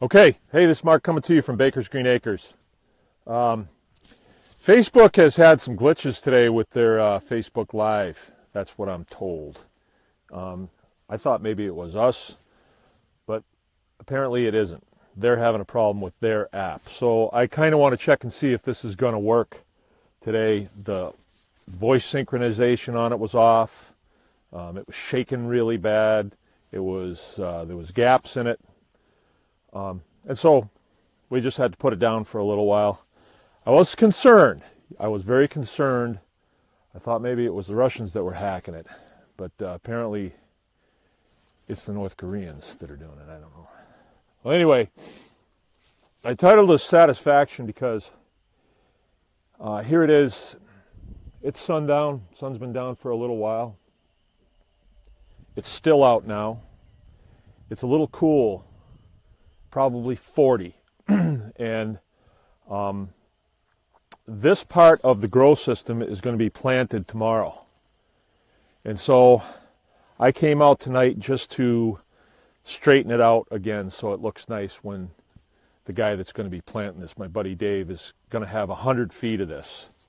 Okay, hey, this is Mark coming to you from Baker's Green Acres. Facebook has had some glitches today with their Facebook Live. That's what I'm told. I thought maybe it was us, but apparently it isn't. They're having a problem with their app. So I kind of want to check and see if this is going to work today. The voice synchronization on it was off. It was shaking really bad. It was there was gaps in it. And so we just had to put it down for a little while. I was concerned. I was very concerned. I thought maybe it was the Russians that were hacking it, but apparently it's the North Koreans that are doing it. I don't know. Well, anyway, I titled this Satisfaction because here it is. It's sundown. Sun's been down for a little while. It's still out now. It's a little cool. Probably 40. And this part of the grow system is going to be planted tomorrow. And so I came out tonight just to straighten it out again so it looks nice when the guy that's going to be planting this, my buddy Dave, is going to have 100 feet of this.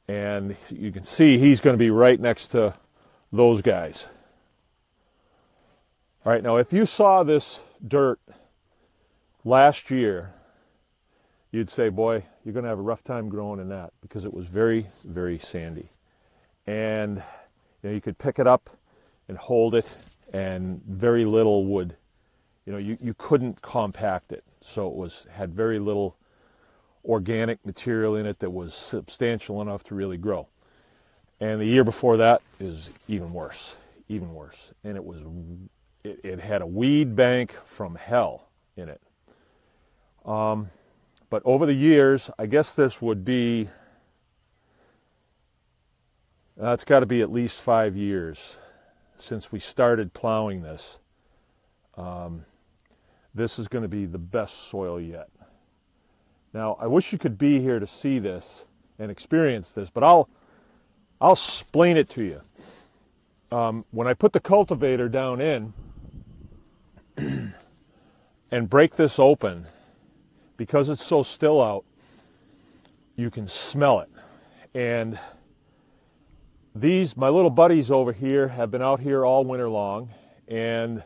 And you can see he's going to be right next to those guys. All right, now if you saw this dirt last year, you'd say, boy, you're going to have a rough time growing in that because it was very, very sandy. And you could pick it up and hold it, and very little would, you couldn't compact it. So it had very little organic material in it that was substantial enough to really grow. And the year before that is even worse. And it had a weed bank from hell in it. But over the years, I guess this would be, it's got to be at least 5 years since we started plowing this. This is going to be the best soil yet. Now, I wish you could be here to see this and experience this, but I'll explain it to you. When I put the cultivator down in and break this open, because it's so still out, you can smell it. And my little buddies over here have been out here all winter long, and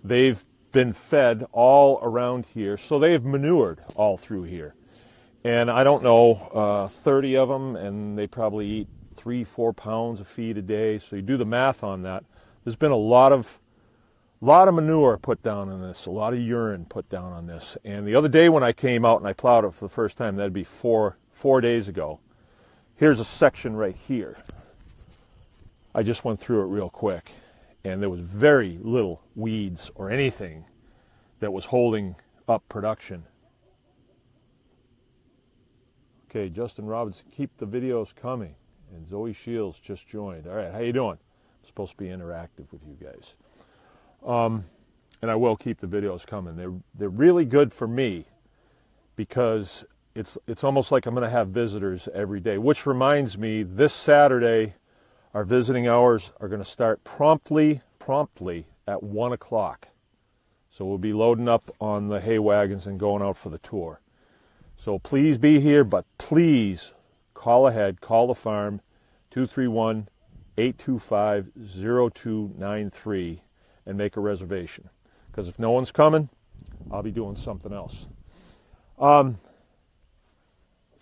they've been fed all around here. So they've manured all through here. And I don't know, 30 of them, and they probably eat 3-4 pounds of feed a day. So you do the math on that. There's been a lot of manure put down on this, a lot of urine put down on this. And the other day when I came out and I plowed it for the first time, that'd be four days ago. Here's a section right here. I just went through it real quick, and there was very little weeds or anything that was holding up production. Okay, Justin Robbins, keep the videos coming. And Zoe Shields just joined. All right, how you doing? I'm supposed to be interactive with you guys. And I will keep the videos coming. They're really good for me because it's almost like I'm going to have visitors every day. Which reminds me, this Saturday, our visiting hours are going to start promptly at 1 o'clock. So we'll be loading up on the hay wagons and going out for the tour. So please be here, but please call ahead. Call the farm, 231-825-0293. And make a reservation, because if no one's coming, I'll be doing something else. What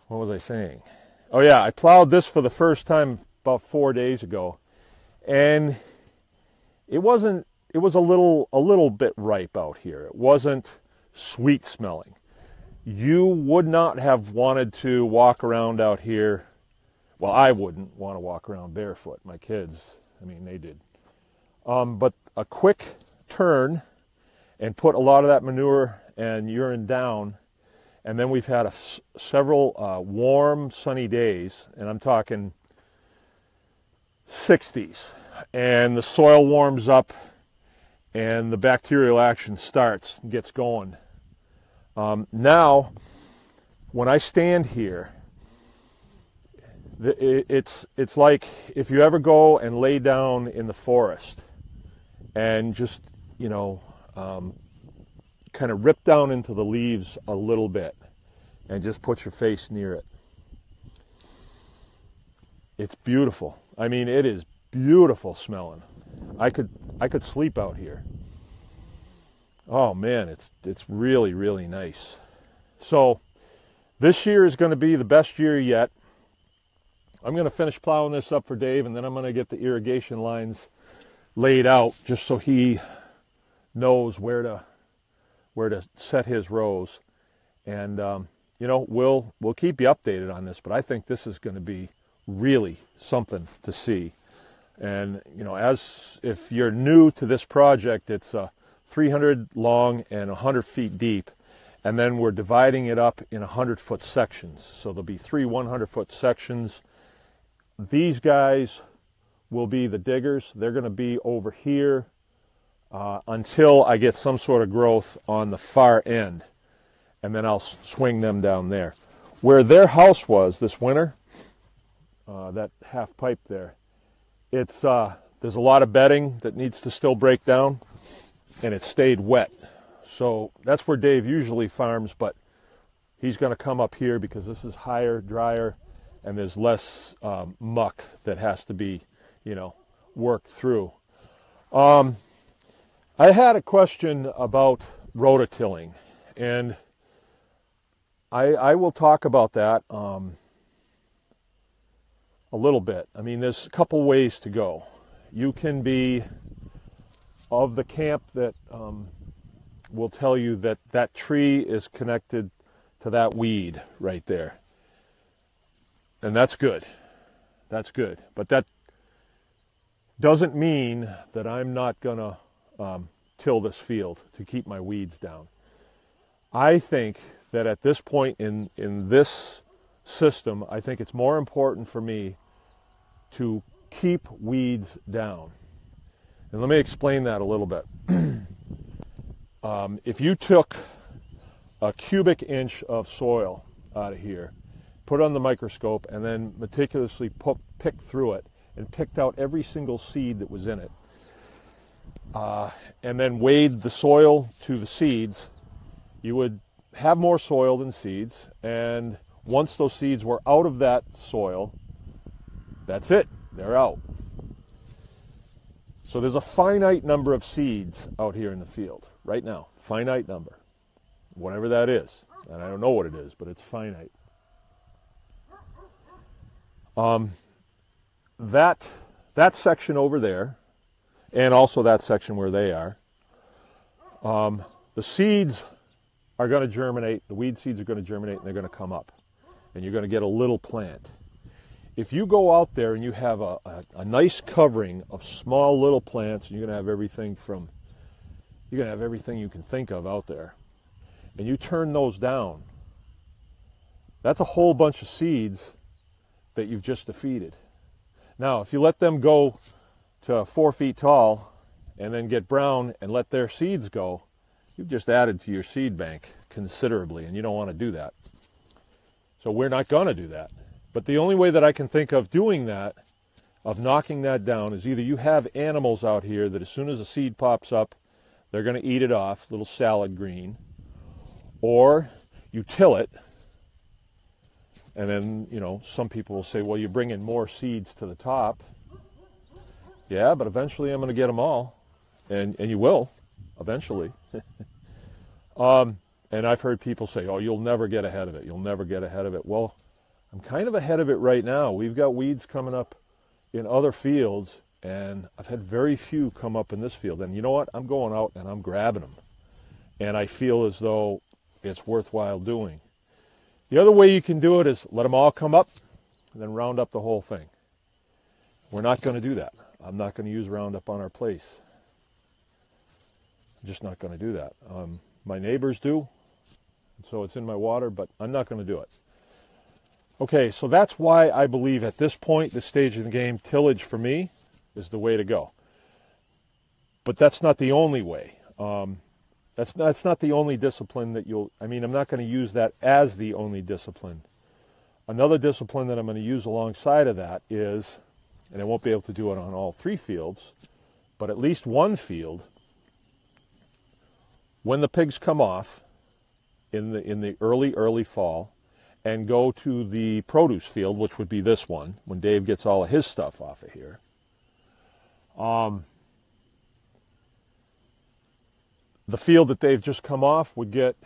was I saying? Oh yeah, I plowed this for the first time about 4 days ago, and it was a little bit ripe out here. It wasn't sweet smelling. You would not have wanted to walk around out here. Well, I wouldn't want to walk around barefoot. My kids, they did. But a quick turn and put a lot of that manure and urine down, and then we've had several warm, sunny days, and I'm talking 60s, and the soil warms up and the bacterial action starts and gets going. Now, when I stand here, it's like if you ever go and lay down in the forest and just, kind of rip down into the leaves a little bit and just put your face near it. It's beautiful. I mean, it is beautiful smelling. I could sleep out here. Oh man, it's really, really nice. So this year is going to be the best year yet. I'm going to finish plowing this up for Dave, and then I'm going to get the irrigation lines laid out just so he knows where to set his rows. And you know, we'll keep you updated on this, but I think this is going to be really something to see. And you know, as if you're new to this project, it's 300 long and 100 feet deep, and then we're dividing it up in 100-foot sections. So there'll be 3 100-foot sections. These guys will be the diggers. They're going to be over here until I get some sort of growth on the far end, and then I'll swing them down there. Where their house was this winter, that half pipe there, it's there's a lot of bedding that needs to still break down, and it stayed wet. So that's where Dave usually farms, but he's going to come up here because this is higher, drier, and there's less muck that has to be, you know, worked through. I had a question about rototilling, and I will talk about that a little bit. I mean, there's a couple ways to go. You can be of the camp that will tell you that that tree is connected to that weed right there. And that's good. That's good. But that doesn't mean that I'm not going to till this field to keep my weeds down. I think that at this point in this system, I think it's more important for me to keep weeds down. And let me explain that a little bit. If you took a cubic inch of soil out of here, put it on the microscope, and then meticulously picked through it and picked out every single seed that was in it, and then weighed the soil to the seeds, you would have more soil than seeds. And once those seeds were out of that soil, that's it, they're out. So there's a finite number of seeds out here in the field right now, finite number, whatever that is. And I don't know what it is, but it's finite. That section over there, and also that section where they are, the seeds are going to germinate, the weed seeds are going to germinate, and they're going to come up. And you're going to get a little plant. If you go out there and you have a nice covering of small little plants, and you're going to have everything you can think of out there, and you turn those down, that's a whole bunch of seeds that you've just defeated. Now, if you let them go to 4 feet tall and then get brown and let their seeds go, you've just added to your seed bank considerably, and you don't want to do that. So we're not going to do that. But the only way that I can think of doing that, of knocking that down, is either you have animals out here that as soon as a seed pops up, they're going to eat it off, little salad green, or you till it. And then, you know, some people will say, well, you bring in more seeds to the top. Yeah, but eventually I'm going to get them all. And you will, eventually. And I've heard people say, oh, you'll never get ahead of it. You'll never get ahead of it. Well, I'm kind of ahead of it right now. We've got weeds coming up in other fields, and I've had very few come up in this field. And you know what? I'm going out and I'm grabbing them. And I feel as though it's worthwhile doing. The other way you can do it is let them all come up and then round up the whole thing. We're not going to do that. I'm not going to use Roundup on our place. I'm just not going to do that. My neighbors do, so it's in my water, but I'm not going to do it. Okay, so that's why I believe at this point, this stage of the game, tillage for me is the way to go. But that's not the only way. That's not the only discipline that I'm not going to use that as the only discipline. Another discipline that I'm going to use alongside of that is, and I won't be able to do it on all 3 fields, but at least one field, when the pigs come off in the early fall and go to the produce field, which would be this one, when Dave gets all of his stuff off of here, the field that they've just come off would get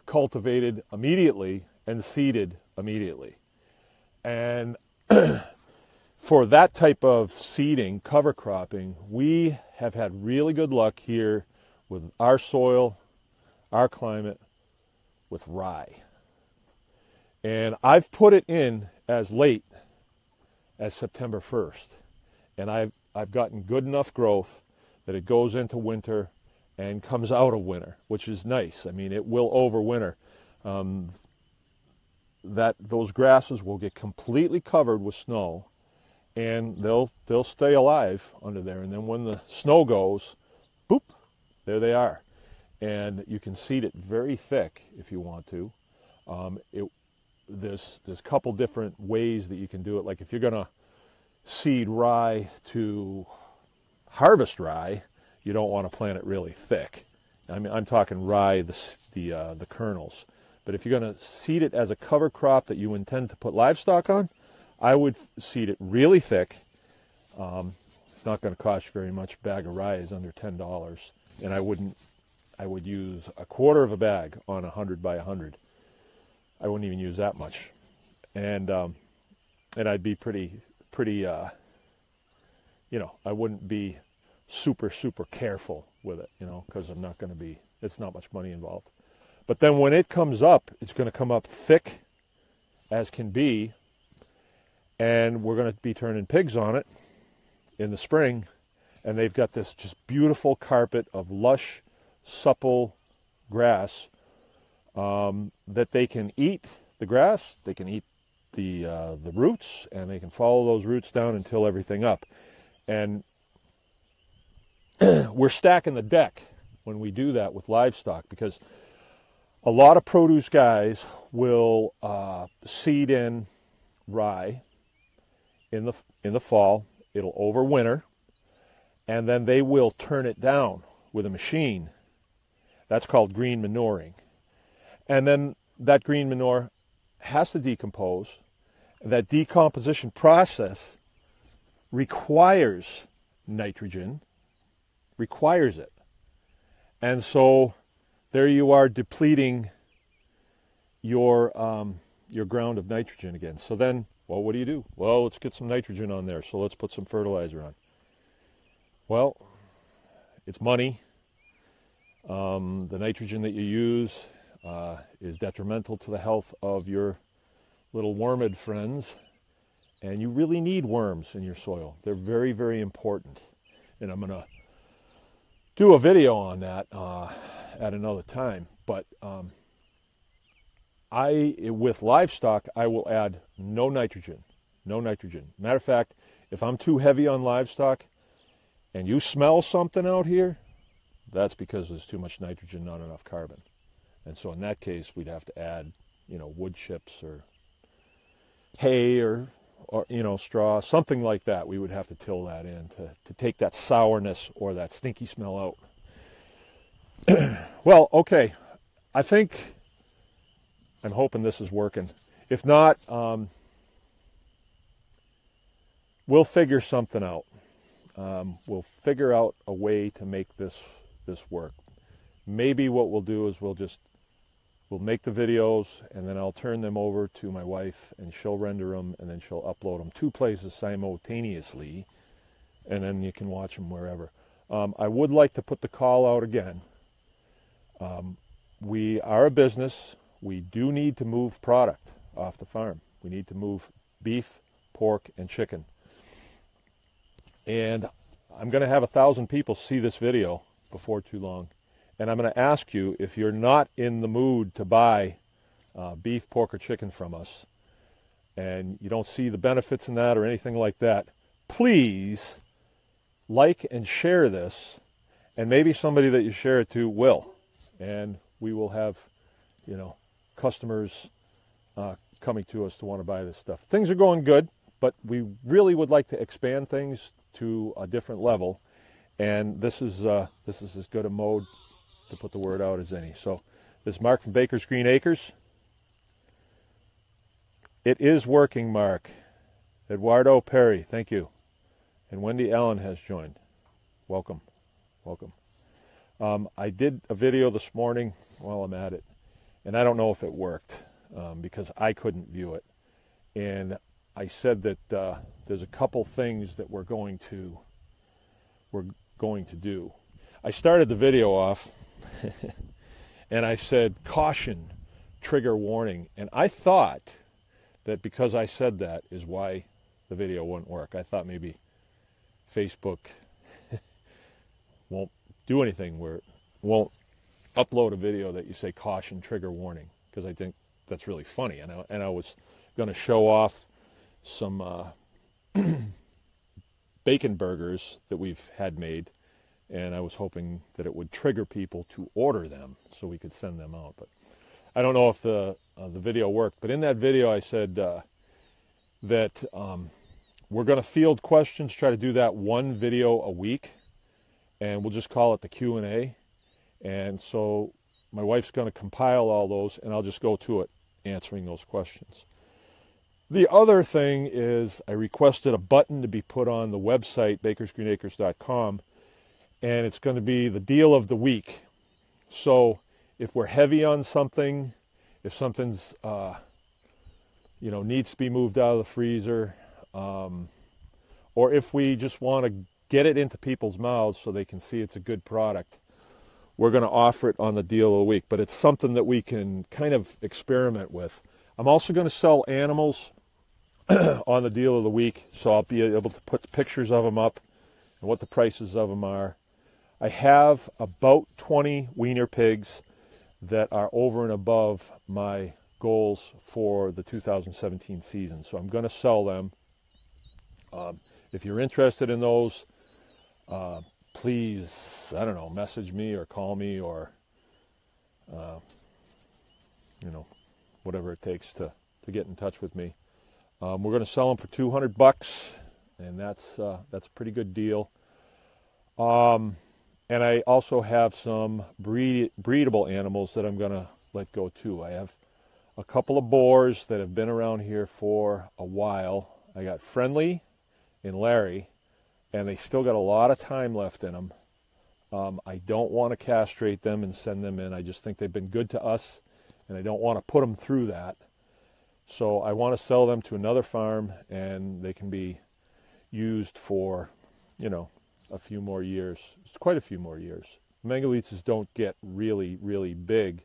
cultivated immediately and seeded immediately. And for that type of seeding, cover cropping, we have had really good luck here with our soil, our climate, with rye. And I've put it in as late as September 1st. And I've gotten good enough growth that it goes into winter and comes out of winter, which is nice. I mean, it will overwinter. Those grasses will get completely covered with snow, and they'll stay alive under there. And then when the snow goes, boop, there they are. And you can seed it very thick if you want to. There's a couple different ways that you can do it. Like if you're going to seed rye to harvest rye, you don't want to plant it really thick. I mean, I'm talking rye, the kernels. But if you're going to seed it as a cover crop that you intend to put livestock on, I would seed it really thick. It's not going to cost very much. A bag of rye is under $10, and I would use a quarter of a bag on 100 by 100. I wouldn't even use that much, and I'd be pretty. I wouldn't be super careful with it, because I'm not going to be. It's not much money involved. But then when it comes up, it's going to come up thick as can be, and we're going to be turning pigs on it in the spring, and they've got this just beautiful carpet of lush, supple grass that they can eat the grass, they can eat the roots, and they can follow those roots down and till everything up. And we're stacking the deck when we do that with livestock, because a lot of produce guys will seed in rye in the fall. It'll overwinter, and then they will turn it down with a machine. That's called green manuring. And then that green manure has to decompose. That decomposition process requires nitrogen, requires it. And so there you are depleting your ground of nitrogen again. So then, well, what do? Well, let's get some nitrogen on there, so let's put some fertilizer on. Well, it's money. The nitrogen that you use is detrimental to the health of your little wormid friends, and you really need worms in your soil. They're very, very important. And I'm going to do a video on that at another time. But with livestock, I will add no nitrogen. No nitrogen. Matter of fact, if I'm too heavy on livestock and you smell something out here, that's because there's too much nitrogen, not enough carbon. And so in that case, we'd have to add, wood chips or hay or straw, something like that. We would have to till that in to take that sourness or that stinky smell out. Well, okay. I'm hoping this is working. If not, we'll figure something out. We'll figure out a way to make this work. Maybe what we'll do is we'll make the videos, and then I'll turn them over to my wife, and she'll render them, and then she'll upload them 2 places simultaneously, and then you can watch them wherever. I would like to put the call out again. We are a business. We do need to move product off the farm. We need to move beef, pork, and chicken. And I'm going to have 1,000 people see this video before too long. And I'm going to ask you, if you're not in the mood to buy beef, pork, or chicken from us, and you don't see the benefits in that or anything like that, please like and share this, and maybe somebody that you share it to will. And we will have, customers coming to us to want to buy this stuff. Things are going good, but we really would like to expand things to a different level. And this is as good a mode to put the word out as any. So this is Mark from Baker's Green Acres. It is working, Mark. Eduardo Perry, thank you. And Wendy Allen has joined. Welcome. Welcome. I did a video this morning while I'm at it, and I don't know if it worked because I couldn't view it. And I said that there's a couple things that we're going to do. I started the video off and I said, caution, trigger warning. And I thought that because I said that is why the video wouldn't work. I thought maybe Facebook won't do anything where it won't upload a video that you say caution, trigger warning, because I think that's really funny. And I was going to show off some bacon burgers that we've had made, and I was hoping that it would trigger people to order them so we could send them out. But I don't know if the video worked. But in that video I said that we're going to field questions, try to do that one video a week, and we'll just call it the Q&A. And so my wife's going to compile all those, and I'll just go to it answering those questions. The other thing is I requested a button to be put on the website, bakersgreenacres.com, and it's going to be the deal of the week. So if we're heavy on something, if something's needs to be moved out of the freezer, or if we just want to get it into people's mouths so they can see it's a good product, we're going to offer it on the deal of the week. But it's something that we can kind of experiment with. I'm also going to sell animals on the deal of the week, so I'll be able to put pictures of them up and what the prices of them are. I have about 20 wiener pigs that are over and above my goals for the 2017 season, so I'm going to sell them. If you're interested in those, please, I don't know, message me or call me or whatever it takes to get in touch with me. We're going to sell them for $200, and that's a pretty good deal. And I also have some breedable animals that I'm going to let go too. I have a couple of boars that have been around here for a while. I got Friendly and Larry, and they still got a lot of time left in them. I don't want to castrate them and send them in. I just think they've been good to us, and I don't want to put them through that. So I want to sell them to another farm, and they can be used for, a few more years. It's quite a few more years. Mangalitses don't get really, really big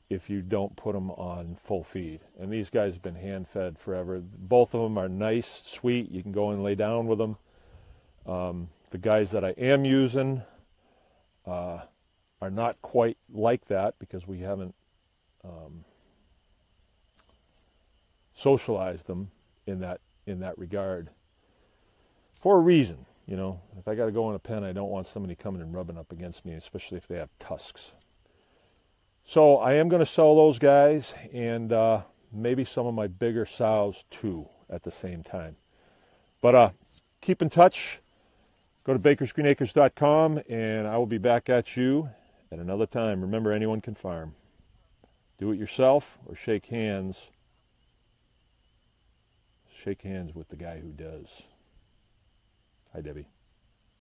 if you don't put them on full feed. And these guys have been hand-fed forever. Both of them are nice, sweet. You can go and lay down with them. The guys that I am using are not quite like that because we haven't socialized them in that regard for a reason. If I got to go in a pen, I don't want somebody coming and rubbing up against me, especially if they have tusks. So I am going to sell those guys, and maybe some of my bigger sows too at the same time. But keep in touch. Go to bakersgreenacres.com, and I will be back at you at another time. Remember, anyone can farm. Do it yourself or shake hands. Shake hands with the guy who does. Hi, Debbie.